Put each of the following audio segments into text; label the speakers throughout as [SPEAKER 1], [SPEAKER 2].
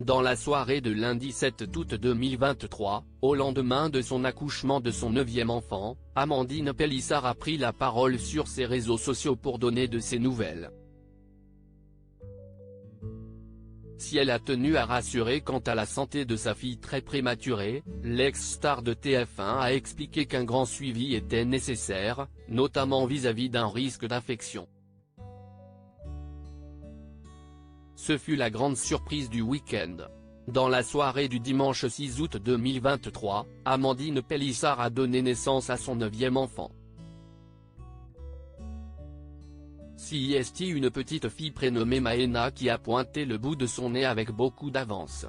[SPEAKER 1] Dans la soirée de lundi 7 août 2023, au lendemain de son accouchement de son 9e enfant, Amandine Pélissard a pris la parole sur ses réseaux sociaux pour donner de ses nouvelles. Si elle a tenu à rassurer quant à la santé de sa fille très prématurée, l'ex-star de TF1 a expliqué qu'un grand suivi était nécessaire, notamment vis-à-vis d'un risque d'infection. Ce fut la grande surprise du week-end. Dans la soirée du dimanche 6 août 2023, Amandine Pélissard a donné naissance à son 9e enfant. CIST, une petite fille prénommée Maëna qui a pointé le bout de son nez avec beaucoup d'avance.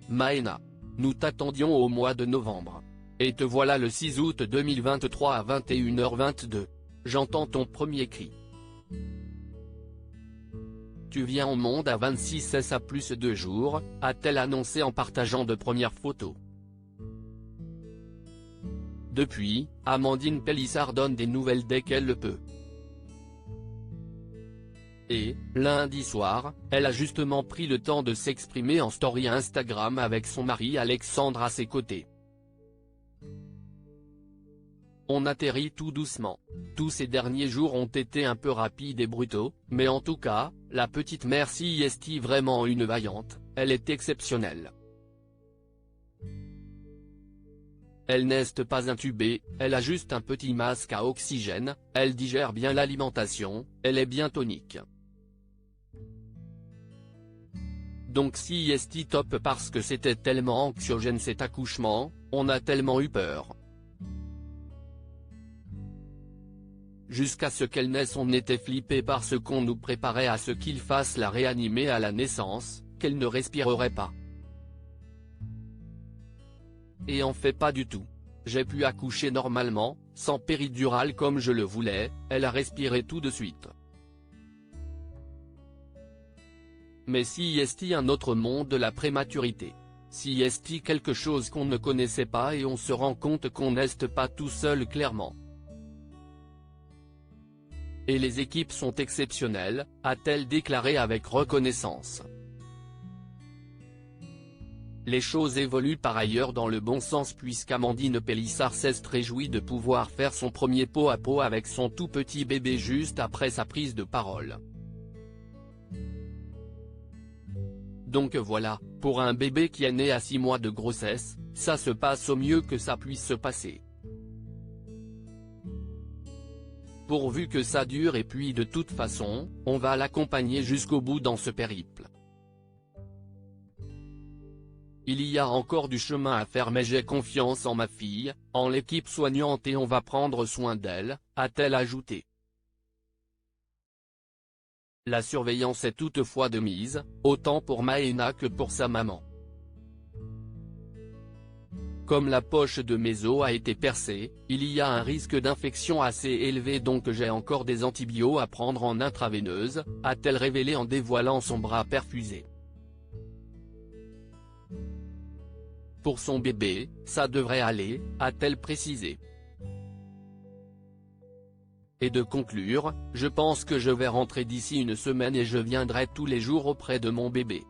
[SPEAKER 1] Maëna, nous t'attendions au mois de novembre. Et te voilà le 6 août 2023 à 21h22. J'entends ton premier cri. Tu viens au monde à 26 à plus 2 jours, a-t-elle annoncé en partageant de premières photos. Depuis, Amandine Pélissard donne des nouvelles dès qu'elle le peut. Et, lundi soir, elle a justement pris le temps de s'exprimer en story Instagram avec son mari Alexandre à ses côtés. On atterrit tout doucement. Tous ces derniers jours ont été un peu rapides et brutaux, mais en tout cas, la petite mère CIST vraiment une vaillante, elle est exceptionnelle. Elle n'est pas intubée, elle a juste un petit masque à oxygène, elle digère bien l'alimentation, elle est bien tonique. Donc CIST top parce que c'était tellement anxiogène cet accouchement, on a tellement eu peur. Jusqu'à ce qu'elle naisse on était flippé parce qu'on nous préparait à ce qu'il fasse la réanimer à la naissance, qu'elle ne respirerait pas. Et en fait pas du tout. J'ai pu accoucher normalement, sans péridurale comme je le voulais, elle a respiré tout de suite. Mais CIST un autre monde de la prématurité. CIST quelque chose qu'on ne connaissait pas et on se rend compte qu'on n'est pas tout seul clairement. Et les équipes sont exceptionnelles, a-t-elle déclaré avec reconnaissance. Les choses évoluent par ailleurs dans le bon sens puisqu'Amandine Pélissard s'est réjouie de pouvoir faire son premier pot à pot avec son tout petit bébé juste après sa prise de parole. Donc voilà, pour un bébé qui est né à 6 mois de grossesse, ça se passe au mieux que ça puisse se passer. Pourvu que ça dure et puis de toute façon, on va l'accompagner jusqu'au bout dans ce périple. Il y a encore du chemin à faire mais j'ai confiance en ma fille, en l'équipe soignante et on va prendre soin d'elle, a-t-elle ajouté. La surveillance est toutefois de mise, autant pour Maëna que pour sa maman. Comme la poche de mes os a été percée, il y a un risque d'infection assez élevé donc j'ai encore des antibiotiques à prendre en intraveineuse, a-t-elle révélé en dévoilant son bras perfusé. Pour son bébé, ça devrait aller, a-t-elle précisé. Et de conclure, je pense que je vais rentrer d'ici une semaine et je viendrai tous les jours auprès de mon bébé.